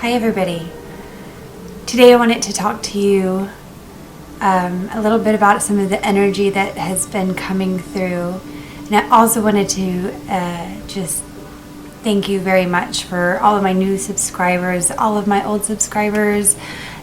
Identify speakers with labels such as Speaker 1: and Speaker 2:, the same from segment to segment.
Speaker 1: Hi everybody. Today I wanted to talk to you a little bit about some of the energy that has been coming through. And I also wanted to just thank you very much for all of my new subscribers, all of my old subscribers,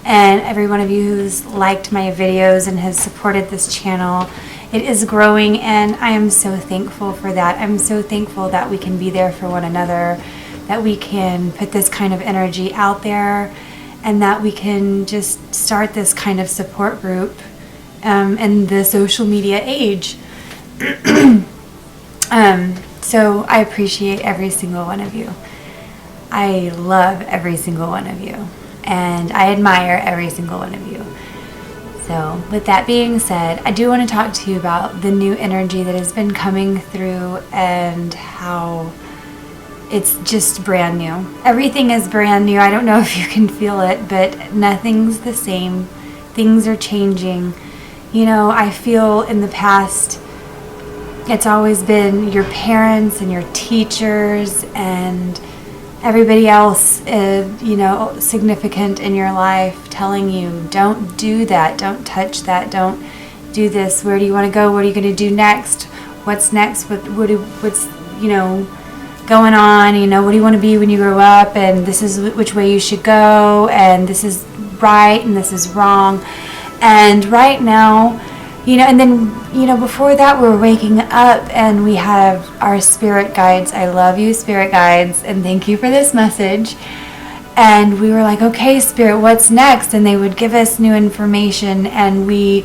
Speaker 1: and every one of you who's liked my videos and has supported this channel. It is growing and I am so thankful for that. I'm so thankful that we can be there for one another, that we can put this kind of energy out there, and that we can just start this kind of support group in the social media age. So I appreciate every single one of you. I love every single one of you, and I admire every single one of you. So with that being said, I do want to talk to you about the new energy that has been coming through and how it's just brand new. Everything is brand new. I don't know if you can feel it, but nothing's the same. Things are changing. You know, I feel in the past, it's always been your parents and your teachers and everybody else, significant in your life telling you, don't do that, don't touch that, don't do this. Where do you want to go? What are you going to do next? What's next? What's going on, what do you want to be when you grow up, and this is which way you should go, and this is right and this is wrong. And right now, and then before that we were waking up and we have our spirit guides. I love you, spirit guides, and thank you for this message. And we were like, okay, spirit, what's next? And they would give us new information, and we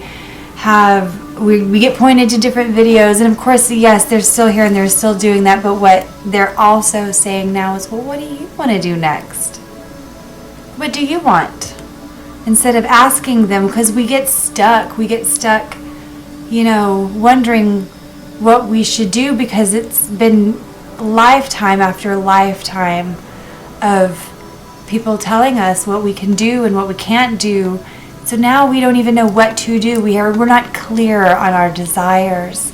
Speaker 1: get pointed to different videos, and of course, yes, they're still here and they're still doing that, but what they're also saying now is, well, what do you want to do next? What do you want? Instead of asking them, because we get stuck, wondering what we should do, because it's been lifetime after lifetime of people telling us what we can do and what we can't do. So now we don't even know what to do. We're not clear on our desires.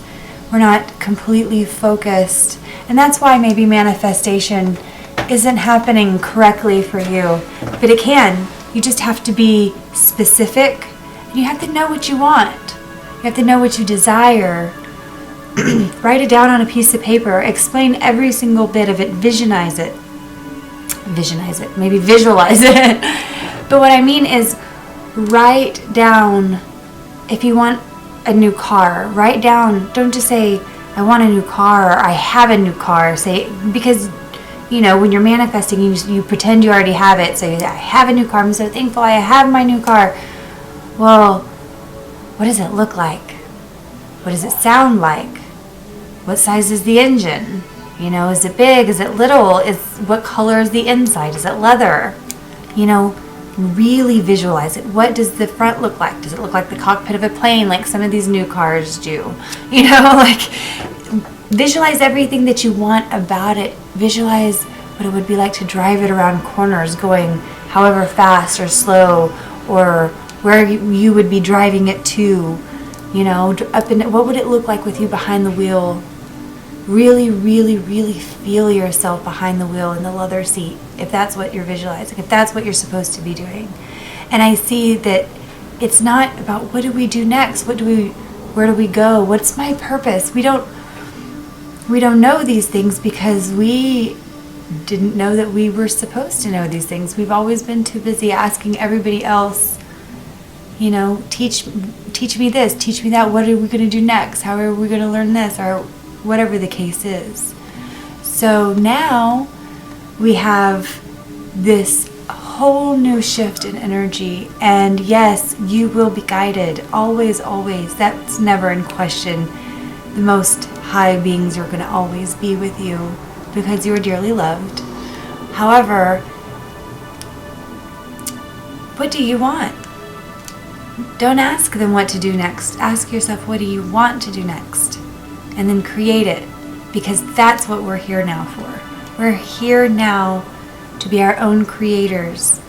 Speaker 1: We're not completely focused. And that's why maybe manifestation isn't happening correctly for you. But it can. You just have to be specific. And you have to know what you want. You have to know what you desire. Write it down on a piece of paper. Explain every single bit of it. Visualize it. Maybe visualize it. But what I mean is, write down, if you want a new car, write down, don't just say, I want a new car, or I have a new car. Say, because, when you're manifesting, you pretend you already have it. So you say, I have a new car, I'm so thankful I have my new car. Well, what does it look like? What does it sound like? What size is the engine? Is it big? Is it little? What color is the inside? Is it leather? Really visualize it. What does the front look like? Does it look like the cockpit of a plane, like some of these new cars do? Visualize everything that you want about it. Visualize what it would be like to drive it around corners, going however fast or slow, or where you would be driving it to. What would it look like with you behind the wheel? Really, really, really feel yourself behind the wheel in the leather seat, if that's what you're visualizing, if that's what you're supposed to be doing. And I see that it's not about what do we do next, where do we go, what's my purpose. We don't know these things because we didn't know that we were supposed to know these things. We've always been too busy asking everybody else, teach me this, teach me that, what are we going to do next, how are we going to learn this, or whatever the case is. So now we have this whole new shift in energy, and yes, you will be guided, always, always. That's never in question. The most high beings are going to always be with you because you are dearly loved. However, what do you want? Don't ask them what to do next. Ask yourself, what do you want to do next? And then create it, because that's what we're here now for. We're here now to be our own creators.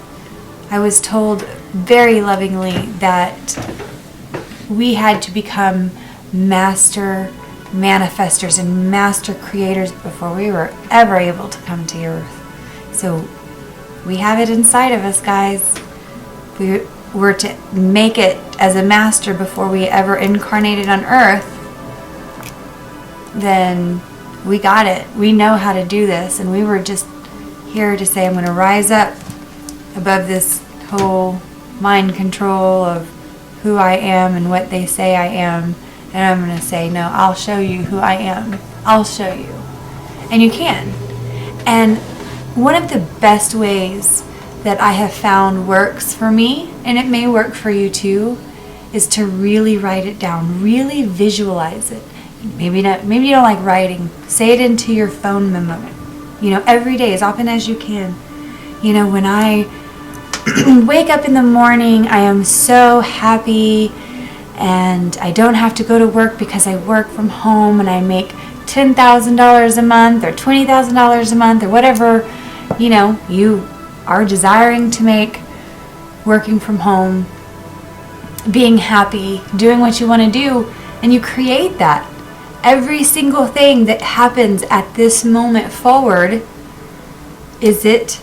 Speaker 1: I was told very lovingly that we had to become master manifestors and master creators before we were ever able to come to Earth. So We have it inside of us, guys. We were to make it as a master before we ever incarnated on earth, then we got it. We know how to do this, and we were just here to say, I'm going to rise up above this whole mind control of who I am and what they say I am, and I'm going to say, no, I'll show you who I am. I'll show you. And you can. And one of the best ways that I have found works for me, and it may work for you too, is to really write it down, really visualize it. Maybe not. Maybe you don't like writing. Say it into your phone memo. Every day, as often as you can. When I wake up in the morning, I am so happy, and I don't have to go to work because I work from home, and I make $10,000 a month or $20,000 a month or whatever you are desiring to make, working from home, being happy, doing what you want to do, and you create that. Every single thing that happens at this moment forward, is it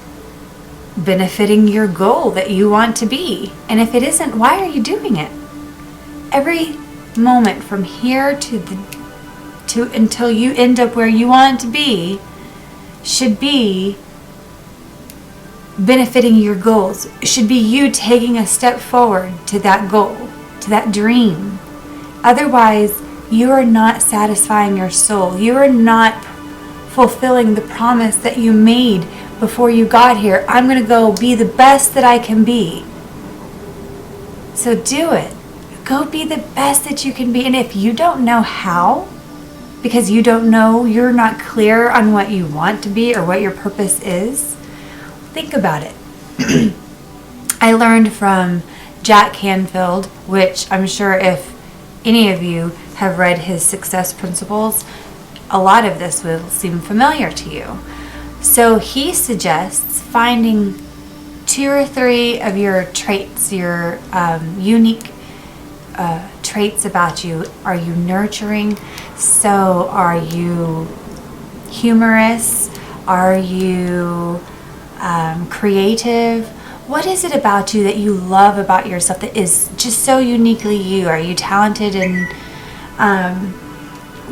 Speaker 1: benefiting your goal that you want to be? And if it isn't, why are you doing it? Every moment from here to until you end up where you want to be should be benefiting your goals. It should be you taking a step forward to that goal, to that dream. Otherwise, you are not satisfying your soul. You are not fulfilling the promise that you made before you got here. I'm going to go be the best that I can be. So do it. Go be the best that you can be. And if you don't know how, because you don't know, you're not clear on what you want to be or what your purpose is, think about it. I learned from Jack Canfield, which I'm sure if any of you have read his Success Principles, a lot of this will seem familiar to you. So he suggests finding 2 or 3 of your traits, your unique traits about you. Are you nurturing? So are you humorous? Are you creative? What is it about you that you love about yourself that is just so uniquely you? Are you talented in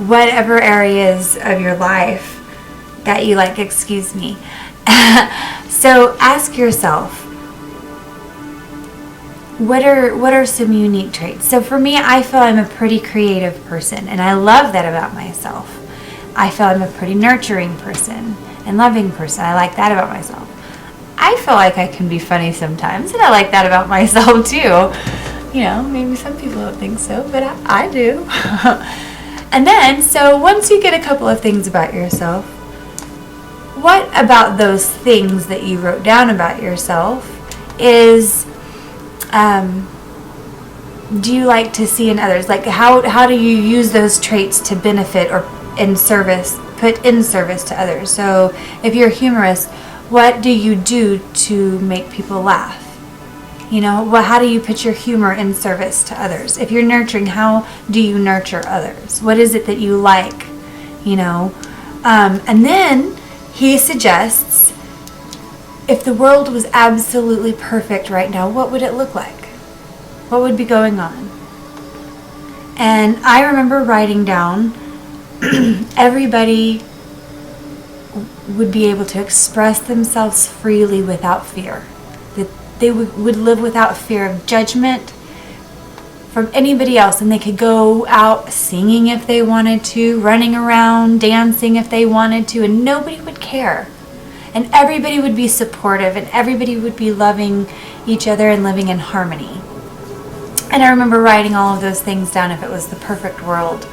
Speaker 1: whatever areas of your life that you like? Excuse me. So ask yourself, what are some unique traits? So for me, I feel I'm a pretty creative person, and I love that about myself. I feel I'm a pretty nurturing person and loving person. I like that about myself. I feel like I can be funny sometimes, and I like that about myself too. Maybe some people don't think so, but I do. And then, so once you get a couple of things about yourself, what about those things that you wrote down about yourself is, do you like to see in others? Like how do you use those traits to benefit or put in service to others? So if you're humorous, what do you do to make people laugh? How do you put your humor in service to others? If you're nurturing, how do you nurture others? What is it that you like? And then he suggests, if the world was absolutely perfect right now, what would it look like? What would be going on? And I remember writing down, everybody would be able to express themselves freely without fear. That they would live without fear of judgment from anybody else, and they could go out singing if they wanted to, running around, dancing if they wanted to, and nobody would care. And everybody would be supportive, and everybody would be loving each other and living in harmony. And I remember writing all of those things down if it was the perfect world.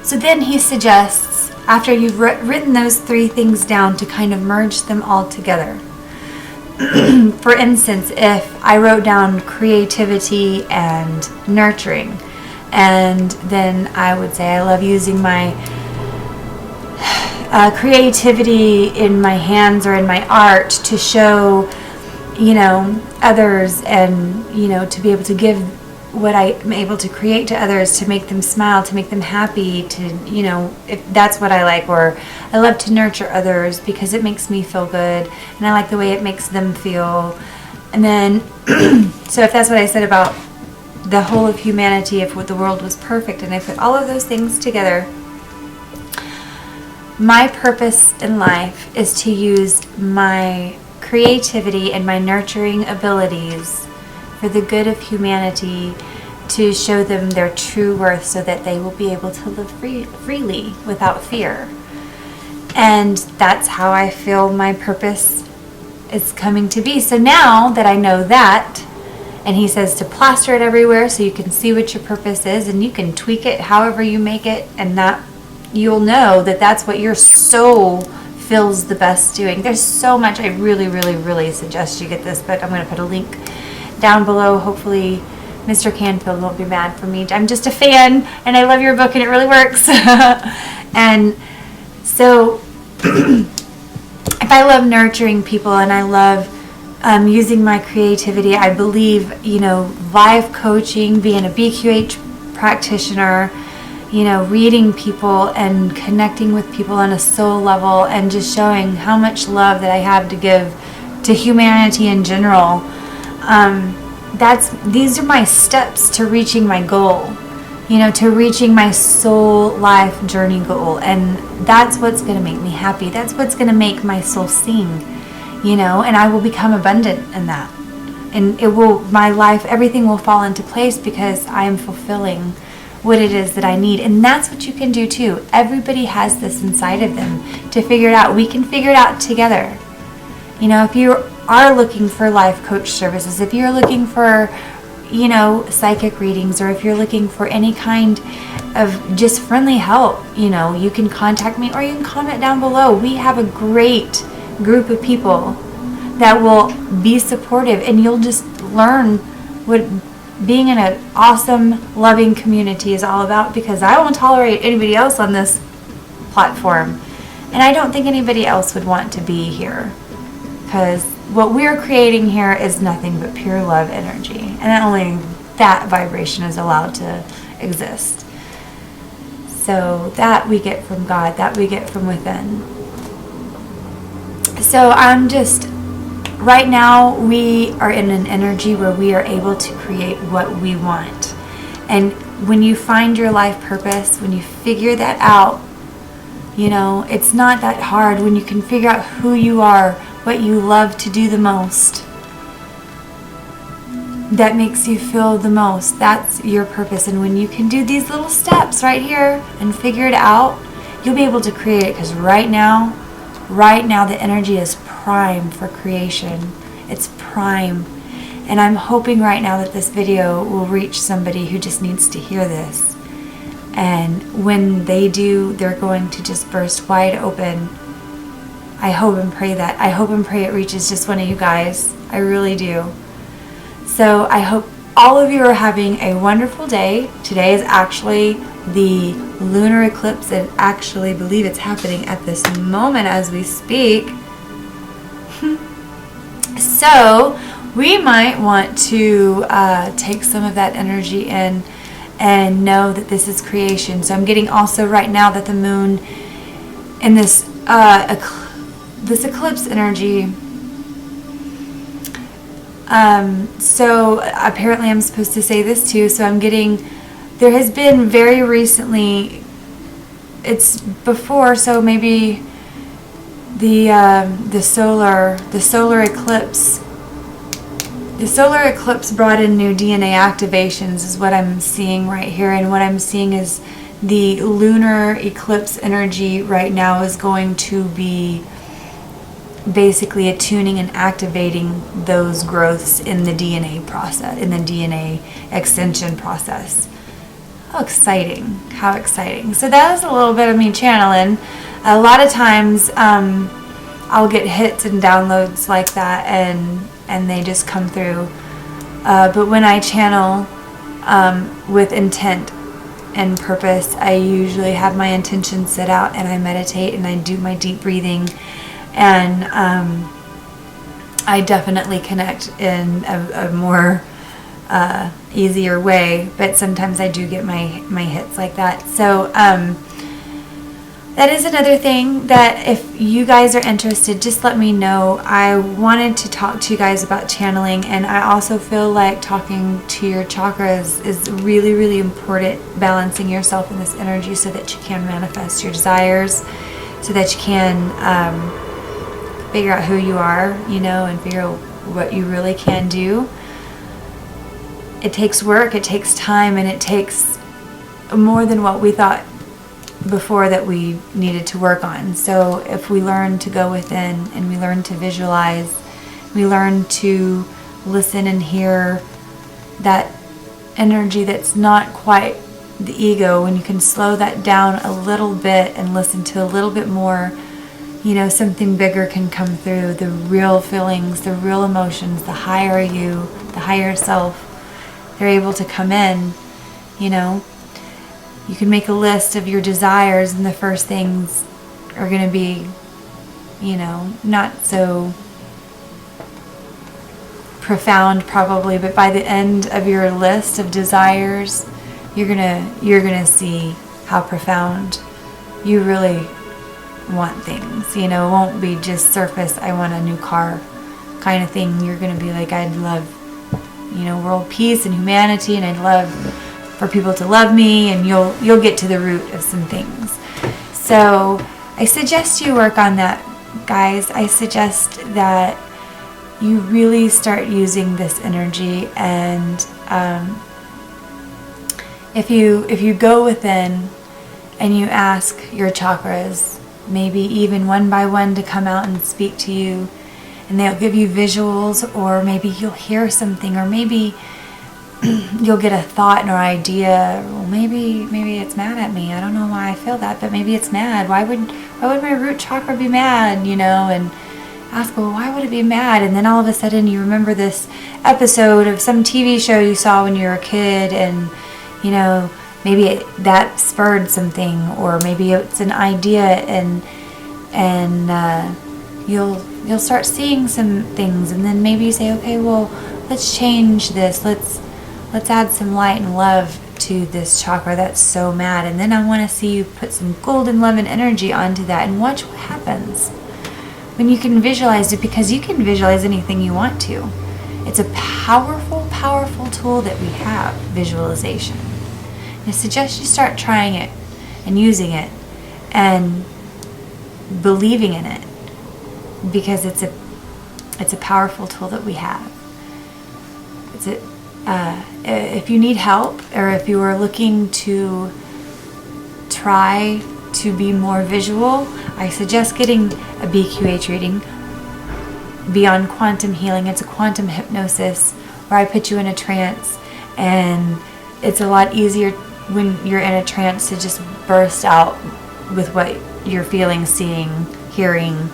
Speaker 1: So then he suggests, after you've written those 3 things down, to kind of merge them all together. For instance, if I wrote down creativity and nurturing, and then I would say I love using my creativity in my hands or in my art to show, others, and, to be able to give what I'm able to create to others, to make them smile, to make them happy, to, if that's what I like. Or I love to nurture others because it makes me feel good, and I like the way it makes them feel. And then, so if that's what I said about the whole of humanity, if the world was perfect, and I put all of those things together, my purpose in life is to use my creativity and my nurturing abilities for the good of humanity, to show them their true worth so that they will be able to live freely without fear. And that's how I feel my purpose is coming to be. So now that I know that, and he says to plaster it everywhere so you can see what your purpose is, and you can tweak it however you make it, and that you'll know that that's what your soul feels the best doing. There's so much. I really, really, really suggest you get this, but I'm going to put a link down below. Hopefully Mr. Canfield won't be mad for me. I'm just a fan, and I love your book, and it really works. And so if I love nurturing people, and I love using my creativity, I believe, live coaching, being a BQH practitioner, reading people and connecting with people on a soul level, and just showing how much love that I have to give to humanity in general. These are my steps to reaching my goal, to reaching my soul life journey goal. And that's what's going to make me happy. That's what's going to make my soul sing, and I will become abundant in that. And my life, everything will fall into place because I am fulfilling what it is that I need. And that's what you can do too. Everybody has this inside of them to figure it out. We can figure it out together. If you are looking for life coach services, if you're looking for, psychic readings, or if you're looking for any kind of just friendly help, you can contact me, or you can comment down below. We have a great group of people that will be supportive, and you'll just learn what being in an awesome, loving community is all about, because I won't tolerate anybody else on this platform. And I don't think anybody else would want to be here, because what we're creating here is nothing but pure love energy. And only that vibration is allowed to exist. So that we get from God, that we get from within. So right now we are in an energy where we are able to create what we want. And when you find your life purpose, when you figure that out, it's not that hard. When you can figure out who you are, what you love to do the most, that makes you feel the most, that's your purpose. And when you can do these little steps right here and figure it out, you'll be able to create it. Because right now the energy is prime for creation. It's prime. And I'm hoping right now that this video will reach somebody who just needs to hear this. And when they do, they're going to just burst wide open. I hope and pray that. I hope and pray it reaches just one of you guys. I really do. So I hope all of you are having a wonderful day. Today is actually the lunar eclipse. I actually believe it's happening at this moment as we speak. So we might want to take some of that energy in and know that this is creation. So I'm getting also right now that the moon in this eclipse energy. So apparently I'm supposed to say this too. So I'm getting, there has been very recently, it's before, so maybe the solar eclipse. The solar eclipse brought in new DNA activations is what I'm seeing right here. And what I'm seeing is the lunar eclipse energy right now is going to be basically attuning and activating those growths in the DNA process, in the DNA extension process. How exciting. How exciting. So that was a little bit of me channeling. A lot of times I'll get hits and downloads like that, and they just come through. But when I channel with intent and purpose, I usually have my intention set out, and I meditate and I do my deep breathing, and I definitely connect in a more easier way, but sometimes I do get my hits like that. So that is another thing that if you guys are interested, just let me know. I wanted to talk to you guys about channeling, and I also feel like talking to your chakras is really, really important, balancing yourself in this energy so that you can manifest your desires, so that you can figure out who you are, and figure out what you really can do. It takes work, it takes time, and it takes more than what we thought before that we needed to work on. So if we learn to go within and we learn to visualize, we learn to listen and hear that energy that's not quite the ego, when you can slow that down a little bit and listen to a little bit more, something bigger can come through. The real feelings, the real emotions, the higher you, the higher self, they're able to come in. You can make a list of your desires, and the first things are going to be, not so profound probably, but by the end of your list of desires, you're gonna see how profound you really want things. It won't be just surface, I want a new car kind of thing. You're gonna be like, I'd love, world peace and humanity, and I'd love for people to love me, and you'll get to the root of some things. So I suggest you work on that, guys. I suggest that you really start using this energy, and if you go within and you ask your chakras, maybe even one by one, to come out and speak to you, and they'll give you visuals, or maybe you'll hear something, or maybe you'll get a thought or idea. Well, maybe it's mad at me. I don't know why I feel that, but maybe it's mad. Why would my root chakra be mad? And ask, well, why would it be mad? And then all of a sudden you remember this episode of some TV show you saw when you were a kid, and maybe that spurred something, or maybe it's an idea, and you'll start seeing some things, and then maybe you say, okay, well, let's change this. Let's add some light and love to this chakra that's so mad. And then I want to see you put some golden love and energy onto that, and watch what happens when you can visualize it, because you can visualize anything you want to. It's a powerful, powerful tool that we have, visualization. And I suggest you start trying it and using it and believing in it, because it's a powerful tool that we have. If you need help, or if you are looking to try to be more visual, I suggest getting a BQH reading, Beyond Quantum Healing. It's a quantum hypnosis where I put you in a trance, and it's a lot easier when you're in a trance to just burst out with what you're feeling, seeing, hearing,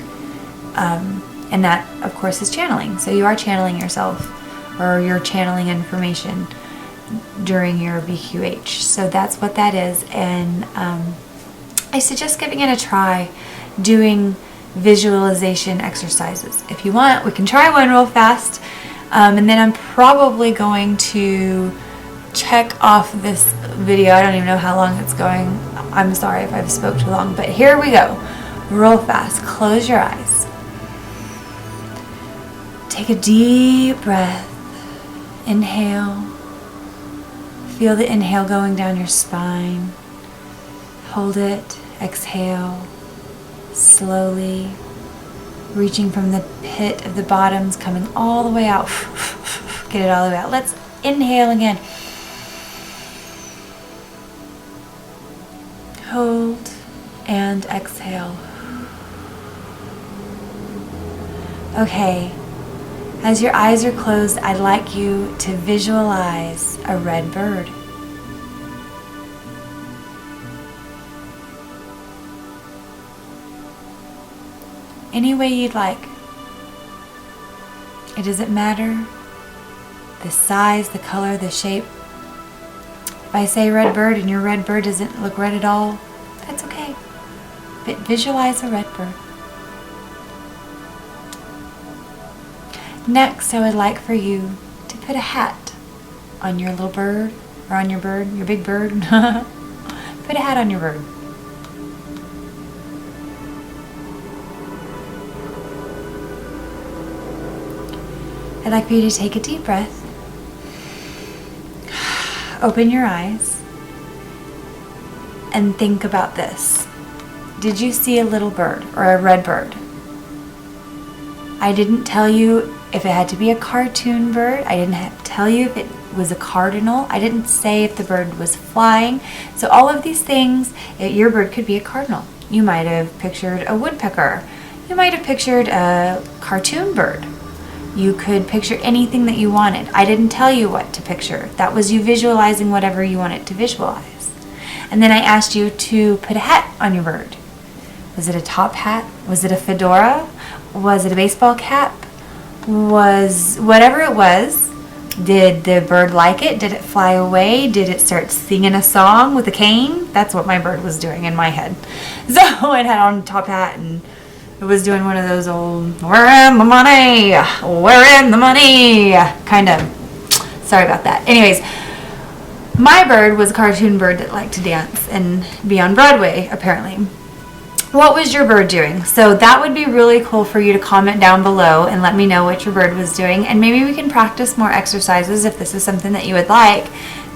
Speaker 1: and that, of course, is channeling. So you are channeling yourself, or you're channeling information during your BQH. So that's what that is. And I suggest giving it a try, doing visualization exercises. If you want, we can try one real fast, and then I'm probably going to check off this video. I don't even know how long it's going. I'm sorry if I've spoke too long, but here we go. Real fast. Close your eyes. Take a deep breath. Inhale. Feel the inhale going down your spine. Hold it. Exhale. Slowly. Reaching from the pit of the bottoms, coming all the way out. Get it all the way out. Let's inhale again. Hold and exhale. Okay. As your eyes are closed, I'd like you to visualize a red bird. Any way you'd like. It doesn't matter the size, the color, the shape. If I say red bird and your red bird doesn't look red at all, that's okay. But visualize a red bird. Next, I would like for you to put a hat on your little bird, or on your bird, your big bird. Put a hat on your bird. I'd like for you to take a deep breath. Open your eyes and think about this. Did you see a little bird or a red bird? I didn't tell you if it had to be a cartoon bird. I didn't tell you if it was a cardinal. I didn't say if the bird was flying. So all of these things, your bird could be a cardinal. You might have pictured a woodpecker. You might have pictured a cartoon bird. You could picture anything that you wanted. I didn't tell you what to picture. That was you visualizing whatever you wanted to visualize. And then I asked you to put a hat on your bird. Was it a top hat? Was it a fedora? Was it a baseball cap? Was whatever it was, did the bird like it? Did it fly away? Did it start singing a song with a cane? That's what my bird was doing in my head. So it had on a top hat and it was doing one of those old, "We're in the money, we're in the money," kind of. Sorry about that. Anyways, my bird was a cartoon bird that liked to dance and be on Broadway, apparently. What was your bird doing? So that would be really cool for you to comment down below and let me know what your bird was doing. And maybe we can practice more exercises if this is something that you would like.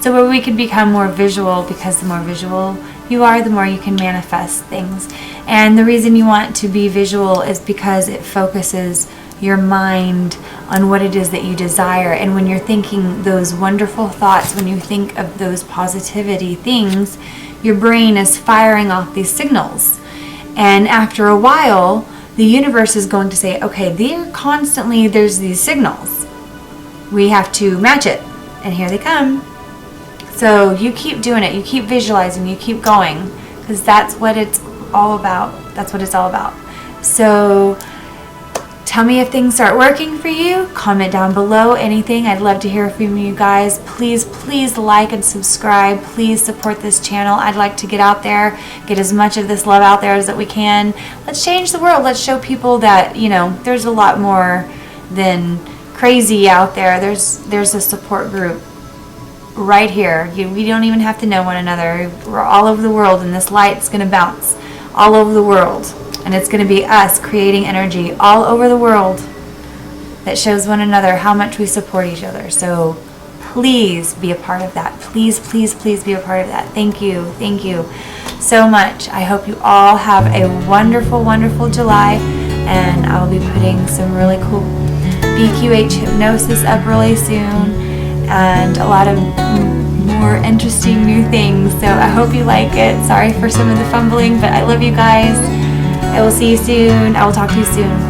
Speaker 1: So where we can become more visual, because the more visual you are, the more you can manifest things. And the reason you want to be visual is because it focuses your mind on what it is that you desire. And when you're thinking those wonderful thoughts, when you think of those positivity things, your brain is firing off these signals. And after a while, the universe is going to say, okay, there's these signals. We have to match it. And here they come. So you keep doing it. You keep visualizing. You keep going. Because that's what it's all about. That's what it's all about. So tell me if things start working for you. Comment down below anything. I'd love to hear from you guys. Please like and subscribe. Please support this channel. I'd like to get out there, get as much of this love out there as that we can. Let's change the world. Let's show people that, there's a lot more than crazy out there. There's a support group right here. We don't even have to know one another. We're all over the world, and this light's going to bounce all over the world. And it's going to be us creating energy all over the world that shows one another how much we support each other. So please be a part of that. Please be a part of that. Thank you so much. I hope you all have a wonderful, wonderful July. And I'll be putting some really cool BQH hypnosis up really soon. And a lot of more interesting new things. So I hope you like it. Sorry for some of the fumbling, but I love you guys. I will see you soon. I will talk to you soon.